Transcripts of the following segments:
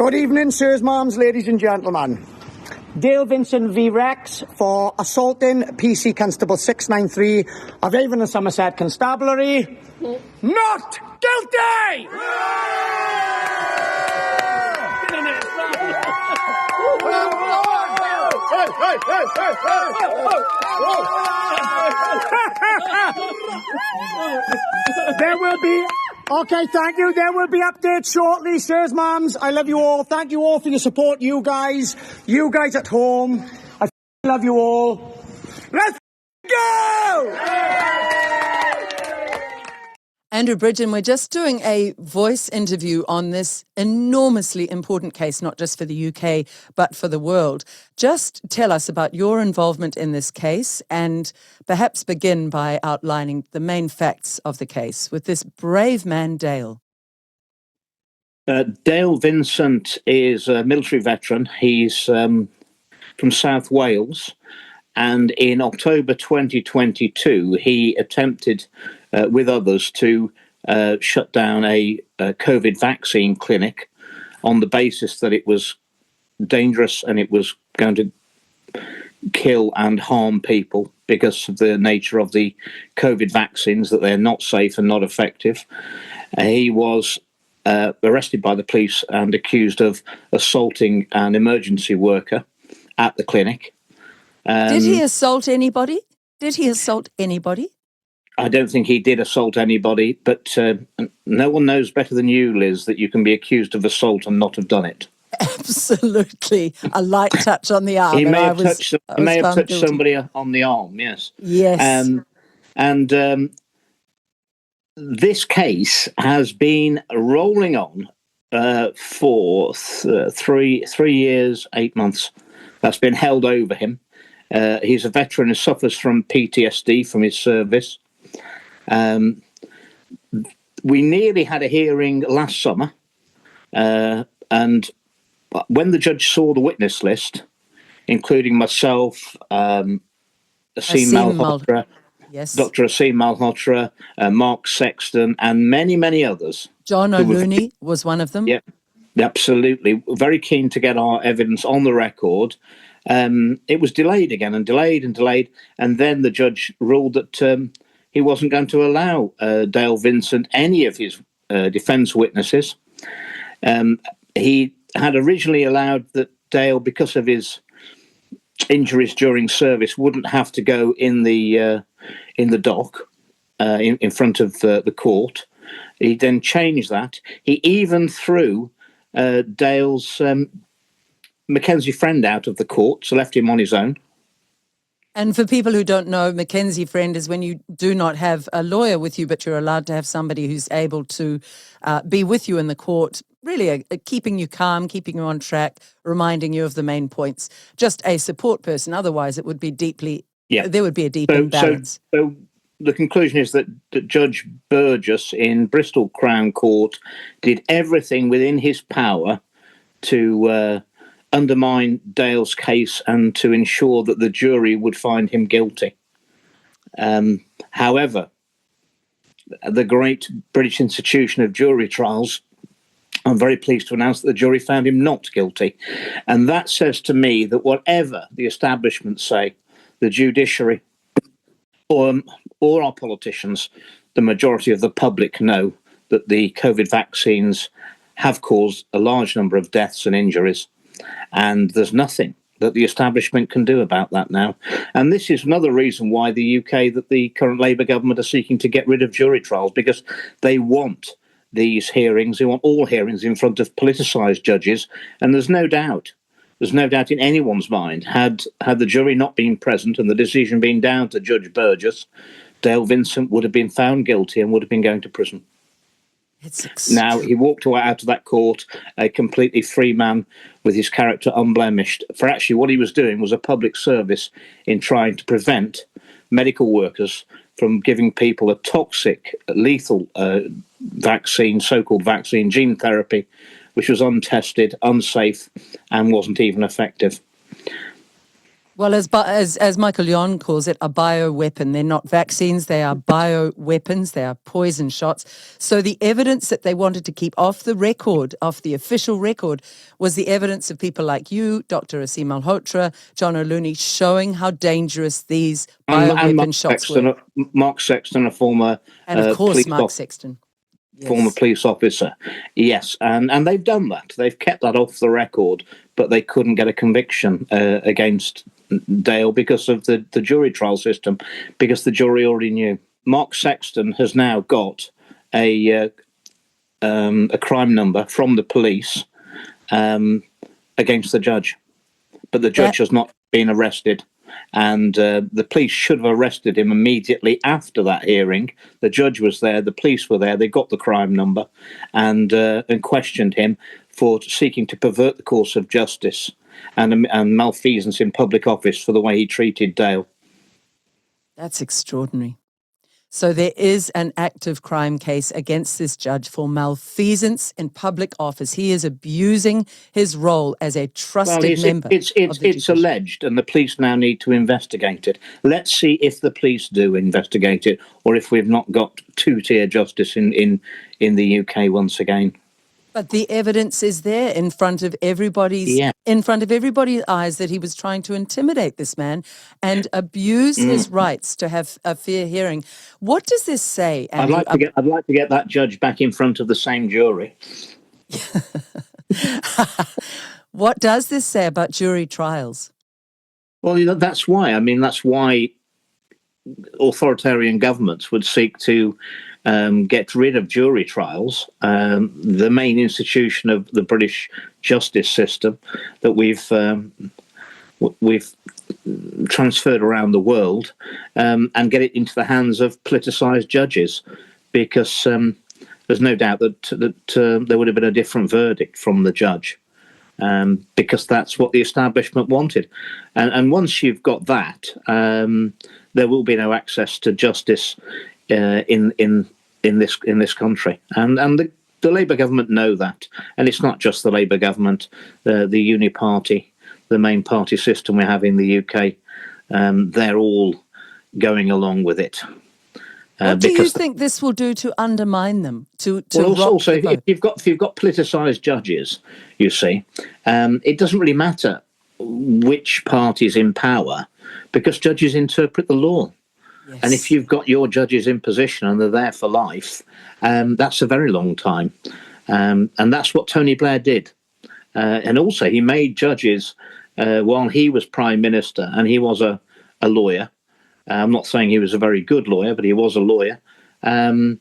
Good evening, sirs, ma'ams, ladies and gentlemen. Dale Vincent v Rex for assaulting PC Constable 693 of Avon and Somerset Constabulary. Not guilty! There will be... Okay, thank you. There will be updates shortly, sirs, ma'ams. I love you all. Thank you all for your support, you guys at home. I love you all. Let's go! Andrew Bridgen, we're just doing a voice interview on this enormously important case, not just for the UK, but for the world. Just tell us about your involvement in this case and perhaps begin by outlining the main facts of the case with this brave man, Dale. Dale Vincent is a military veteran. He's from South Wales. And in October 2022, he attempted with others to shut down a COVID vaccine clinic on the basis that it was dangerous and it was going to kill and harm people because of the nature of the COVID vaccines, that they're not safe and not effective. He was arrested by the police and accused of assaulting an emergency worker at the clinic. Did he assault anybody? I don't think he did assault anybody, but no one knows better than you, Liz, that you can be accused of assault and not have done it. Absolutely. A light touch on the arm. He may have touched somebody on the arm, yes. Yes. And this case has been rolling on for 3 years, 8 months. That's been held over him. He's a veteran who suffers from PTSD from his service. We nearly had a hearing last summer, and when the judge saw the witness list, including myself, Asim Malhotra, yes, Dr. Asim Malhotra, Mark Sexton, and many, many others. John O'Looney was one of them. Yeah, absolutely. Very keen to get our evidence on the record. It was delayed again and delayed, and then the judge ruled that he wasn't going to allow Dale Vincent any of his defence witnesses. He had originally allowed that Dale, because of his injuries during service, wouldn't have to go in the dock in front of the court. He then changed that. He even threw Dale's Mackenzie friend out of the court, so left him on his own. And for people who don't know, Mackenzie friend is when you do not have a lawyer with you, but you're allowed to have somebody who's able to be with you in the court, really keeping you calm, keeping you on track, reminding you of the main points. Just a support person. Otherwise, it would be there would be a deep imbalance. So the conclusion is that Judge Burgess in Bristol Crown Court did everything within his power to undermine Dale's case and to ensure that the jury would find him guilty. However, the great British institution of jury trials, I'm very pleased to announce that the jury found him not guilty. And that says to me that whatever the establishment say, the judiciary or our politicians, the majority of the public know that the COVID vaccines have caused a large number of deaths and injuries. And there's nothing that the establishment can do about that now. And this is another reason why the UK, that the current Labour government are seeking to get rid of jury trials, because they want these hearings, they want all hearings in front of politicised judges. And there's no doubt in anyone's mind, had the jury not been present and the decision been down to Judge Burgess, Dale Vincent would have been found guilty and would have been going to prison. Now, he walked away out of that court a completely free man with his character unblemished. For actually what he was doing was a public service in trying to prevent medical workers from giving people a toxic, lethal vaccine, so-called vaccine, gene therapy, which was untested, unsafe, and wasn't even effective. Well, as Michael Yon calls it, a bioweapon. They're not vaccines, they are bioweapons, they are poison shots. So the evidence that they wanted to keep off the record, off the official record, was the evidence of people like you, Dr. Asim Malhotra, John O'Looney, showing how dangerous these And bioweapon shots were. Mark Sexton, a former And of course, police Mark Sexton. former Yes. police officer. Yes, and they've done that. They've kept that off the record, but they couldn't get a conviction against Dale because of the jury trial system, because the jury already knew. Mark Sexton has now got a crime number from the police against the judge, but the judge has not been arrested. And the police should have arrested him immediately after that hearing. The judge was there, the police were there, they got the crime number and questioned him for seeking to pervert the course of justice and malfeasance in public office for the way he treated Dale. That's extraordinary. So there is an active crime case against this judge for malfeasance in public office. He is abusing his role as a trusted member. It's alleged, and the police now need to investigate it. Let's see if the police do investigate it, or if we've not got two-tier justice in the UK once again. But the evidence is there in front of everybody's eyes that he was trying to intimidate this man and abuse his rights to have a fair hearing. What does this say, Andrew? I'd like to get that judge back in front of the same jury. What does this say about jury trials? Well, that's why. I mean, that's why authoritarian governments would seek to get rid of jury trials, the main institution of the British justice system that we've transferred around the world, and get it into the hands of politicised judges, because there's no doubt that there would have been a different verdict from the judge, because that's what the establishment wanted. And once you've got that, there will be no access to justice in this country, and the Labour government know that, and it's not just the Labour government, the Uni Party, the main party system we have in the UK, they're all going along with it. What do you think this will do to undermine them? Also, if you've got politicised judges, you see, it doesn't really matter which party's in power, because judges interpret the law. Yes. And if you've got your judges in position and they're there for life, that's a very long time. And that's what Tony Blair did. And also, he made judges while he was Prime Minister, and he was a lawyer. I'm not saying he was a very good lawyer, but he was a lawyer. That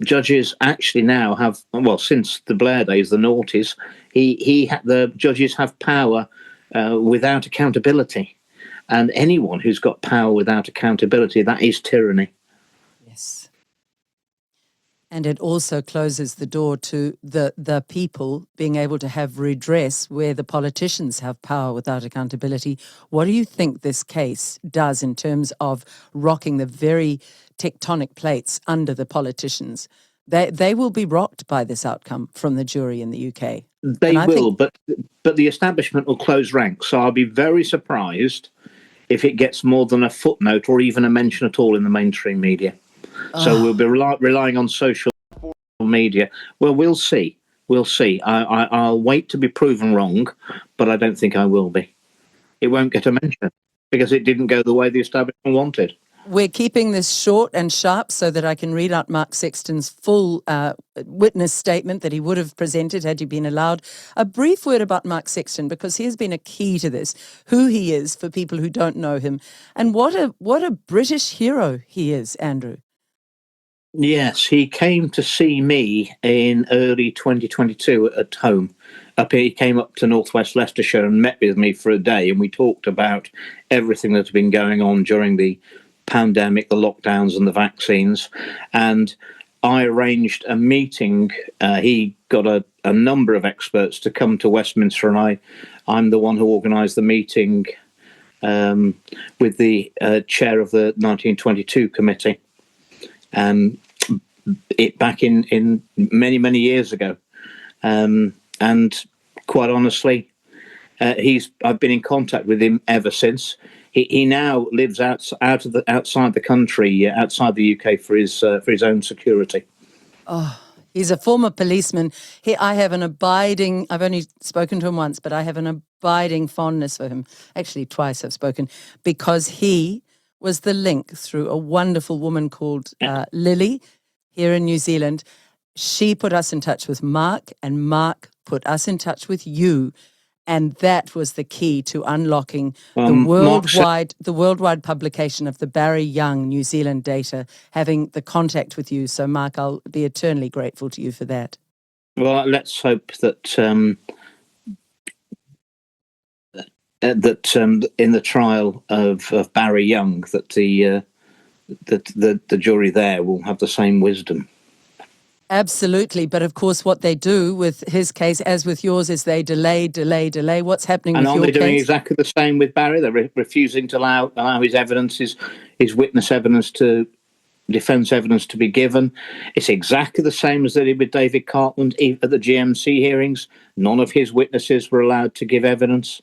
judges actually now have, well, since the Blair days, the noughties, the judges have power without accountability. And anyone who's got power without accountability, that is tyranny. Yes. And it also closes the door to the people being able to have redress where the politicians have power without accountability. What do you think this case does in terms of rocking the very tectonic plates under the politicians? They will be rocked by this outcome from the jury in the UK. They will, but the establishment will close ranks. So I'll be very surprised if it gets more than a footnote or even a mention at all in the mainstream media. So we'll be relying on social media. Well, we'll see. We'll see. I'll wait to be proven wrong, but I don't think I will be. It won't get a mention because it didn't go the way the establishment wanted. We're keeping this short and sharp so that I can read out Mark Sexton's full witness statement that he would have presented had he been allowed. A brief word about Mark Sexton, because he has been a key to this, who he is for people who don't know him, and what a British hero he is, Andrew. Yes, he came to see me in early 2022 at home. He came up to northwest Leicestershire and met with me for a day, and we talked about everything that's been going on during the pandemic, the lockdowns and the vaccines. And I arranged a meeting. He got a number of experts to come to Westminster, and I'm the one who organised the meeting with the chair of the 1922 committee. It back in many years ago, and quite honestly, I've been in contact with him ever since. He now lives outside the country, outside the UK for his own security. Oh, he's a former policeman. I've only spoken to him once, but I have an abiding fondness for him. Actually, twice I've spoken, because he was the link through a wonderful woman called Lily here in New Zealand. She put us in touch with Mark, and Mark put us in touch with you. And that was the key to unlocking the worldwide publication of the Barry Young New Zealand data, having the contact with you. So, Mark, I'll be eternally grateful to you for that. Well, let's hope that in the trial of Barry Young, that the jury there will have the same wisdom. Absolutely. But of course, what they do with his case, as with yours, is they delay. What's happening with your case? And are they doing exactly the same with Barry? They're refusing to allow his evidence, his witness evidence, defence evidence to be given. It's exactly the same as they did with David Cartland at the GMC hearings. None of his witnesses were allowed to give evidence.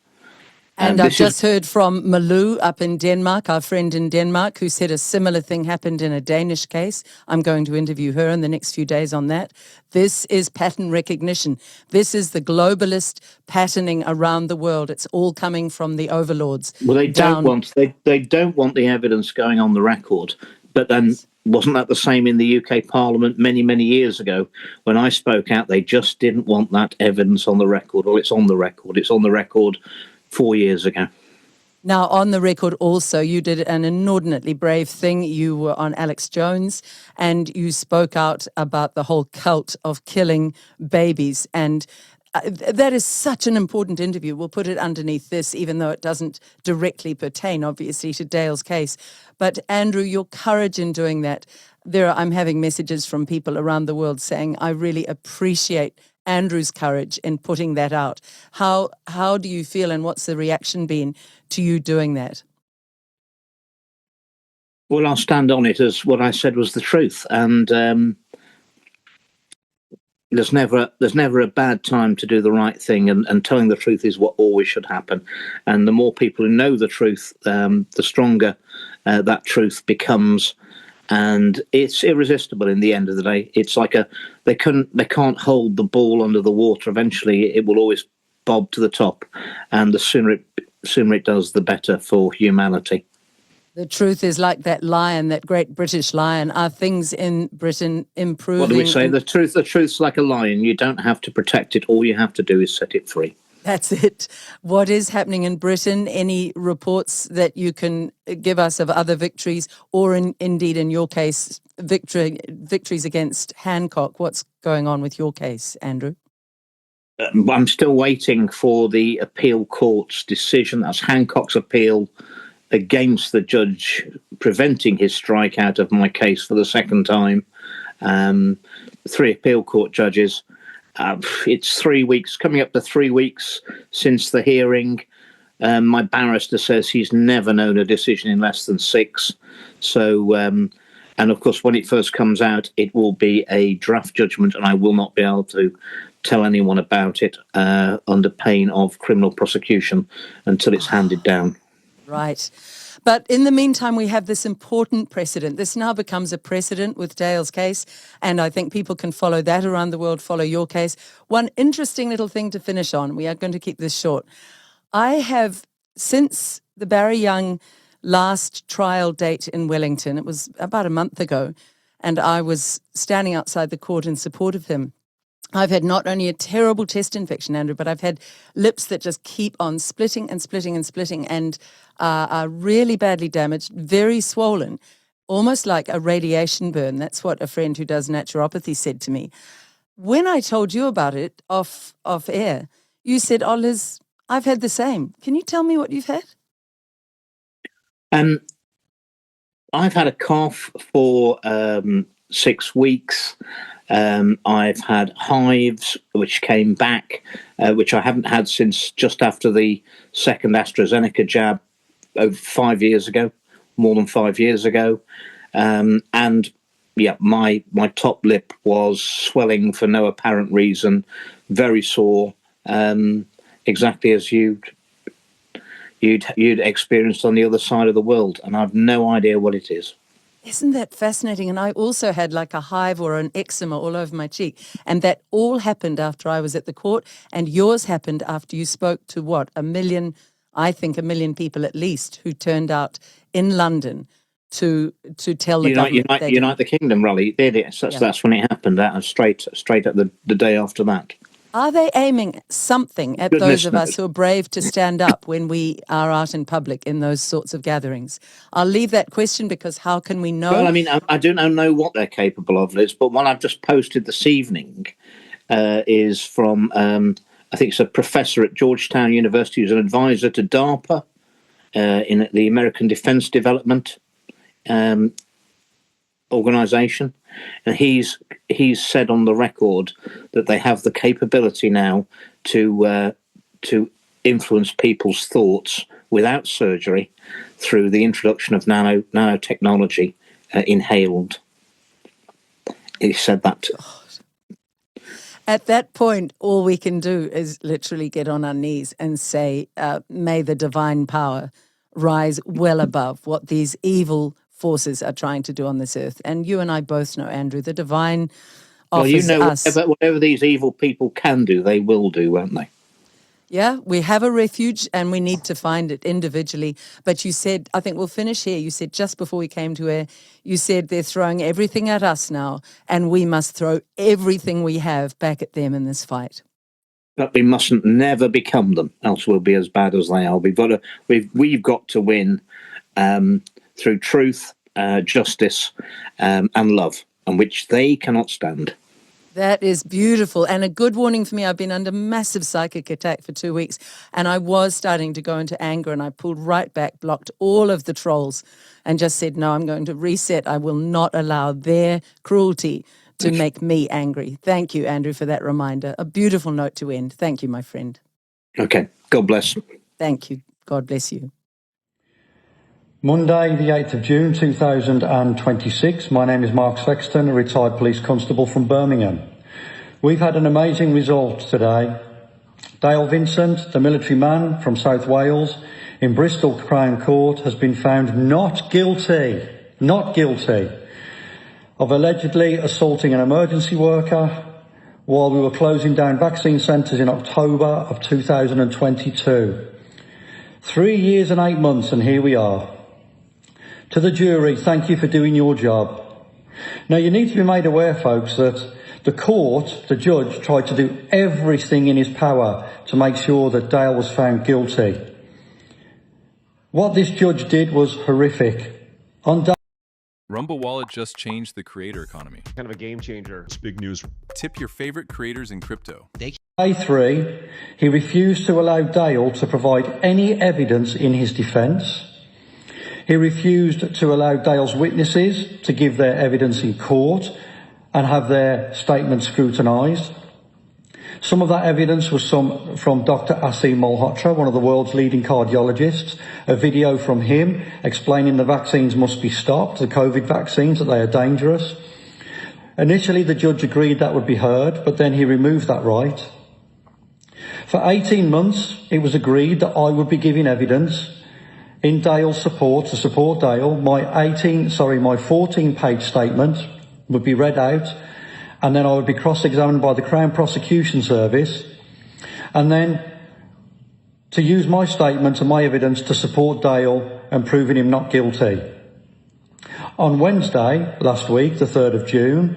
And I've just heard from Malou up in Denmark, our friend in Denmark, who said a similar thing happened in a Danish case. I'm going to interview her in the next few days on that. This is pattern recognition. This is the globalist patterning around the world. It's all coming from the overlords. Well, they don't want the evidence going on the record. But then, wasn't that the same in the UK Parliament many years ago when I spoke out? They just didn't want that evidence on the record. Well, it's on the record. It's on the record 4 years ago. Now, on the record also, you did an inordinately brave thing. You were on Alex Jones and you spoke out about the whole cult of killing babies. And that is such an important interview. We'll put it underneath this, even though it doesn't directly pertain, obviously, to Dale's case. But Andrew, your courage in doing that, I'm having messages from people around the world saying, I really appreciate Andrew's courage in putting that out. How do you feel, and what's the reaction been to you doing that? Well, I'll stand on it as what I said was the truth, and there's never a bad time to do the right thing, and telling the truth is what always should happen. And the more people who know the truth, the stronger that truth becomes. And it's irresistible in the end of the day. It's like they can't hold the ball under the water. Eventually, it will always bob to the top, and the sooner it does, the better for humanity. The truth is like that lion, that great British lion. Are things in Britain improving? What do we say? The truth's like a lion. You don't have to protect it. All you have to do is set it free. That's it. What is happening in Britain? Any reports that you can give us of other victories, or indeed in your case, victories against Hancock? What's going on with your case, Andrew? I'm still waiting for the appeal court's decision. That's Hancock's appeal against the judge preventing his strike out of my case for the second time. 3 appeal court judges. It's 3 weeks, coming up to 3 weeks since the hearing. My barrister says he's never known a decision in less than 6. So, and of course, when it first comes out, it will be a draft judgment, and I will not be able to tell anyone about it under pain of criminal prosecution until it's handed down. Right. But in the meantime, we have this important precedent. This now becomes a precedent with Dale's case, and I think people can follow that around the world, follow your case. One interesting little thing to finish on, we are going to keep this short. I have, since the Barry Young last trial date in Wellington, it was about a month ago, and I was standing outside the court in support of him. I've had not only a terrible chest infection, Andrew, but I've had lips that just keep on splitting and are really badly damaged, very swollen, almost like a radiation burn. That's what a friend who does naturopathy said to me. When I told you about it off air, you said, "Oh, Liz, I've had the same." Can you tell me what you've had? I've had a cough for 6 weeks. I've had hives, which came back, which I haven't had since just after the second AstraZeneca jab over 5 years ago, more than 5 years ago. And yeah, my top lip was swelling for no apparent reason, very sore. exactly as you'd experienced on the other side of the world, and I've no idea what it is. Isn't that fascinating? And I also had like a hive or an eczema all over my cheek. And that all happened after I was at the court. And yours happened after you spoke to what? I think a million people at least who turned out in London to tell the government. Unite the Kingdom rally. Did it? That's when it happened. That straight at the day after that. Are they aiming something at those of us who are brave to stand up when we are out in public in those sorts of gatherings? I'll leave that question because how can we know? Well, I mean, I don't know what they're capable of, Liz, but what I've just posted this evening is from, I think it's a professor at Georgetown University who's an advisor to DARPA in the American Defense Development Organization. And he's said on the record that they have the capability now to influence people's thoughts without surgery through the introduction of nanotechnology inhaled. He said that. At that point, all we can do is literally get on our knees and say, may the divine power rise well above what these evil forces are trying to do on this earth. And you and I both know, Andrew, the divine offers us... Whatever these evil people can do, they will do, won't they? Yeah, we have a refuge and we need to find it individually. But you said, I think we'll finish here, you said just before we came to air, you said they're throwing everything at us now and we must throw everything we have back at them in this fight. But we mustn't never become them, else we'll be as bad as they are. We've got to win through truth, justice, and love, and which they cannot stand. That is beautiful. And a good warning for me, I've been under massive psychic attack for 2 weeks, and I was starting to go into anger, and I pulled right back, blocked all of the trolls, and just said, no, I'm going to reset. I will not allow their cruelty to make me angry. Thank you, Andrew, for that reminder. A beautiful note to end. Thank you, my friend. Okay. God bless. Thank you. God bless you. Monday, the 8th of June 2026. My name is Mark Sexton, a retired police constable from Birmingham. We've had an amazing result today. Dale Vincent, the military man from South Wales, in Bristol Crown Court, has been found not guilty of allegedly assaulting an emergency worker while we were closing down vaccine centres in October of 2022. 3 years and 8 months, and here we are. To the jury, thank you for doing your job. Now, you need to be made aware, folks, that the judge, tried to do everything in his power to make sure that Dale was found guilty. What this judge did was horrific. Rumble Wallet just changed the creator economy. Kind of a game changer. It's big news. Tip your favorite creators in crypto. Day 3, he refused to allow Dale to provide any evidence in his defence. He refused to allow Dale's witnesses to give their evidence in court and have their statements scrutinised. Some of that evidence was from Dr. Asim Malhotra, one of the world's leading cardiologists, a video from him explaining the vaccines must be stopped, the COVID vaccines, that they are dangerous. Initially, the judge agreed that would be heard, but then he removed that right. For 18 months, it was agreed that I would be giving evidence in Dale's support, to support Dale. My 14-page statement would be read out, and then I would be cross-examined by the Crown Prosecution Service, and then to use my statement and my evidence to support Dale and proving him not guilty. On Wednesday last week, the 3rd of June,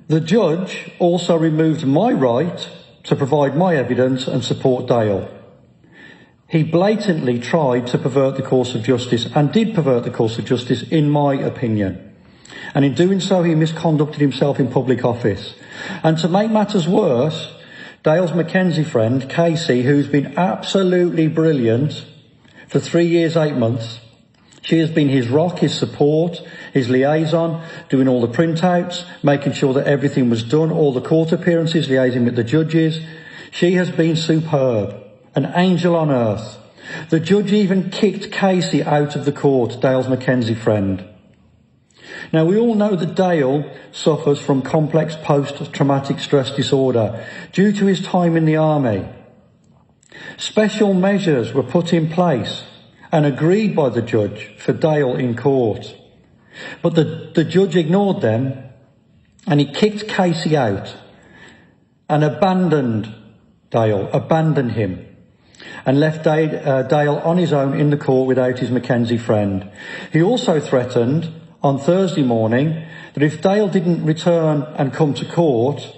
the judge also removed my right to provide my evidence and support Dale. He blatantly tried to pervert the course of justice, and did pervert the course of justice, in my opinion. And in doing so, he misconducted himself in public office. And to make matters worse, Dale's Mackenzie friend, Casey, who's been absolutely brilliant for 3 years, 8 months, she has been his rock, his support, his liaison, doing all the printouts, making sure that everything was done, all the court appearances, liaising with the judges. She has been superb. An angel on earth. The judge even kicked Casey out of the court, Dale's Mackenzie friend. Now, we all know that Dale suffers from complex post-traumatic stress disorder due to his time in the army. Special measures were put in place and agreed by the judge for Dale in court. But the judge ignored them, and he kicked Casey out and abandoned him, and left Dale on his own in the court without his Mackenzie friend. He also threatened on Thursday morning that if Dale didn't return and come to court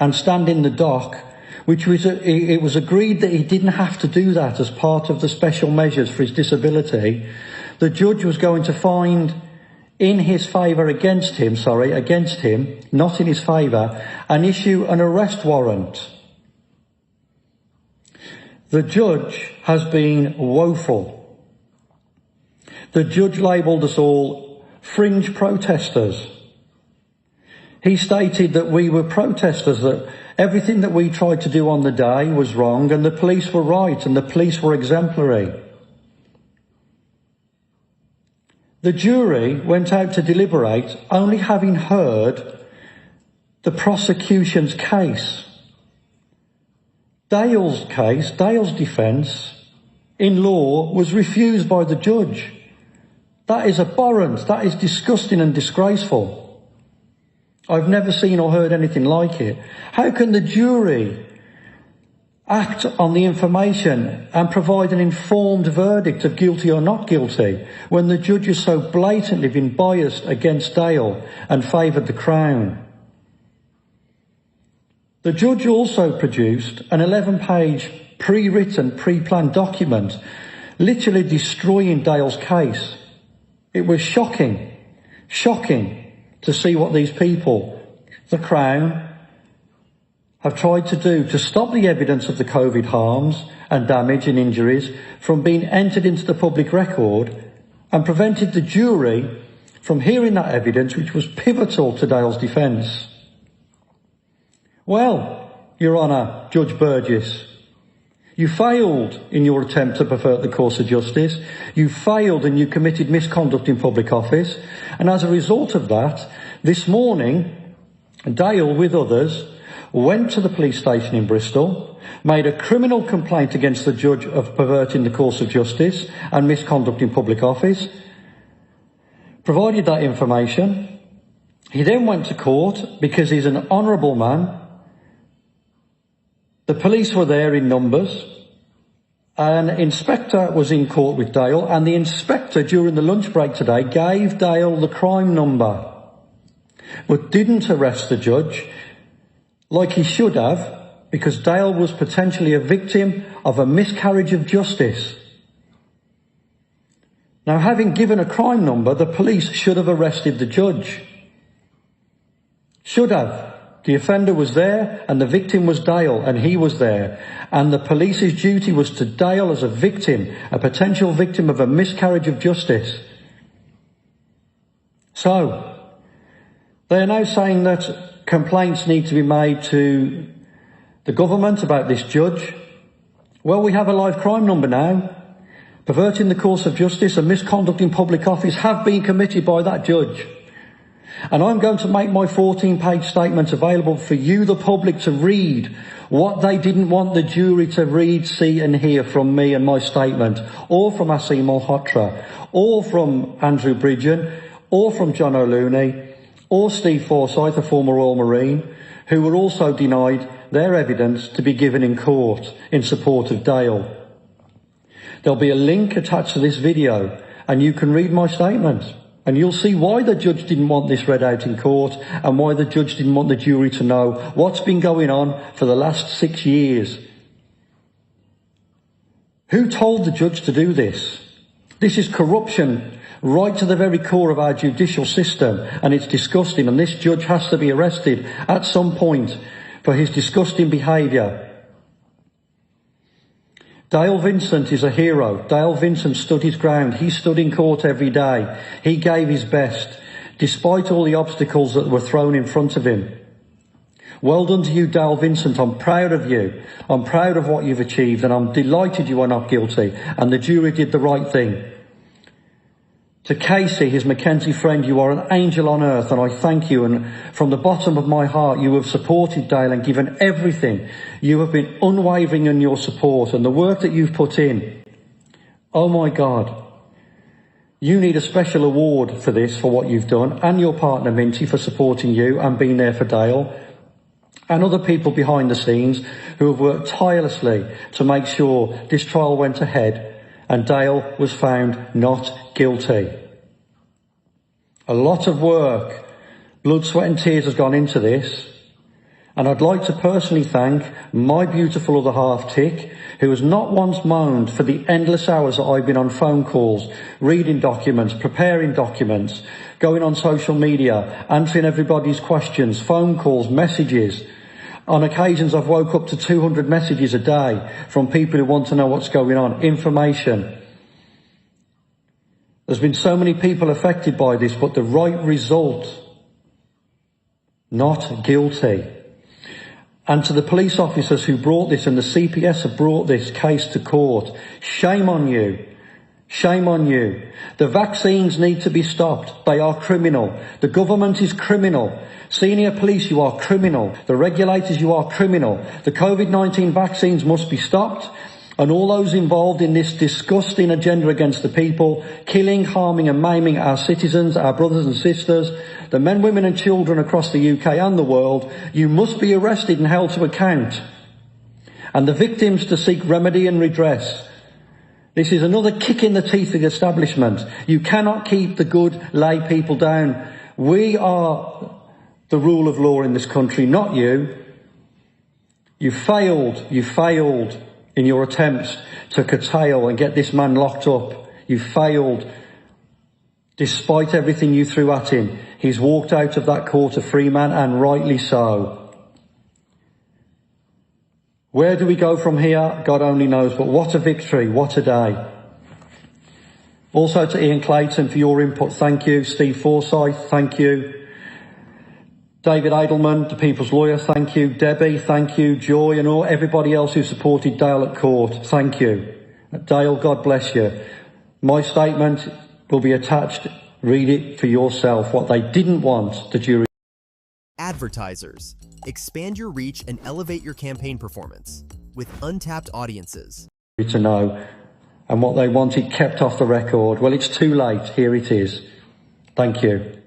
and stand in the dock, it was agreed that he didn't have to do that as part of the special measures for his disability, the judge was going to find in his favour against him, not in his favour, and issue an arrest warrant. The judge has been woeful. The judge labelled us all fringe protesters. He stated that we were protesters, that everything that we tried to do on the day was wrong and the police were right and the police were exemplary. The jury went out to deliberate only having heard the prosecution's case. Dale's defence in law was refused by the judge. That is abhorrent, that is disgusting and disgraceful. I've never seen or heard anything like it. How can the jury act on the information and provide an informed verdict of guilty or not guilty when the judge has so blatantly been biased against Dale and favoured the Crown? The judge also produced an 11-page pre-written, pre-planned document literally destroying Dale's case. It was shocking to see what these people, the Crown, have tried to do to stop the evidence of the COVID harms and damage and injuries from being entered into the public record, and prevented the jury from hearing that evidence, which was pivotal to Dale's defence. Well, Your Honour, Judge Burgess, you failed in your attempt to pervert the course of justice. You failed and you committed misconduct in public office. And as a result of that, this morning, Dale, with others, went to the police station in Bristol, made a criminal complaint against the judge of perverting the course of justice and misconduct in public office, provided that information. He then went to court because he's an honourable man. The police were there in numbers. An inspector was in court with Dale, and the inspector during the lunch break today gave Dale the crime number, but didn't arrest the judge like he should have, because Dale was potentially a victim of a miscarriage of justice. Now, having given a crime number, the police should have arrested the judge. Should have. The offender was there and the victim was Dale, and he was there. And the police's duty was to Dale as a victim, a potential victim of a miscarriage of justice. So, they are now saying that complaints need to be made to the government about this judge. Well, we have a live crime number now. Perverting the course of justice and misconduct in public office have been committed by that judge. And I'm going to make my 14-page statement available for you, the public, to read what they didn't want the jury to read, see and hear from me and my statement, or from Asim Malhotra, or from Andrew Bridgen, or from John O'Looney, or Steve Forsyth, a former Royal Marine, who were also denied their evidence to be given in court in support of Dale. There'll be a link attached to this video, and you can read my statement. And you'll see why the judge didn't want this read out in court, and why the judge didn't want the jury to know what's been going on for the last 6 years. Who told the judge to do this? This is corruption right to the very core of our judicial system, and it's disgusting, and this judge has to be arrested at some point for his disgusting behaviour. Dale Vincent is a hero. Dale Vincent stood his ground. He stood in court every day. He gave his best, despite all the obstacles that were thrown in front of him. Well done to you, Dale Vincent. I'm proud of you. I'm proud of what you've achieved, and I'm delighted you are not guilty, and the jury did the right thing. To Casey, his Mackenzie friend, you are an angel on earth, and I thank you. And from the bottom of my heart, you have supported Dale and given everything. You have been unwavering in your support and the work that you've put in. Oh my God. You need a special award for this, for what you've done, and your partner Minty for supporting you and being there for Dale, and other people behind the scenes who have worked tirelessly to make sure this trial went ahead and Dale was found not guilty. A lot of work, blood, sweat and tears has gone into this, and I'd like to personally thank my beautiful other half, Tick, who has not once moaned for the endless hours that I've been on phone calls, reading documents, preparing documents, going on social media, answering everybody's questions, phone calls, messages. On occasions I've woke up to 200 messages a day from people who want to know what's going on, information. There's been so many people affected by this, but the right result, not guilty. And to the police officers who brought this, and the CPS have brought this case to court, shame on you. Shame on you. The vaccines need to be stopped. They are criminal. The government is criminal. Senior police, you are criminal. The regulators, you are criminal. The COVID-19 vaccines must be stopped. And all those involved in this disgusting agenda against the people, killing, harming and maiming our citizens, our brothers and sisters, the men, women and children across the UK and the world, you must be arrested and held to account. And the victims to seek remedy and redress. This is another kick in the teeth of the establishment. You cannot keep the good lay people down. We are the rule of law in this country, not you. You failed in your attempts to curtail and get this man locked up. You failed. Despite everything you threw at him, he's walked out of that court a free man, and rightly so. Where do we go from here? God only knows, but what a victory, what a day. Also to Ian Clayton for your input, thank you. Steve Forsyth, thank you. David Edelman, the People's Lawyer, thank you. Debbie, thank you. Joy and everybody else who supported Dale at court, thank you. Dale, God bless you. My statement will be attached. Read it for yourself, what they didn't want the jury. Advertisers. Expand your reach and elevate your campaign performance with untapped audiences. To know, and what they wanted kept off the record. Well, it's too late. Here it is. Thank you.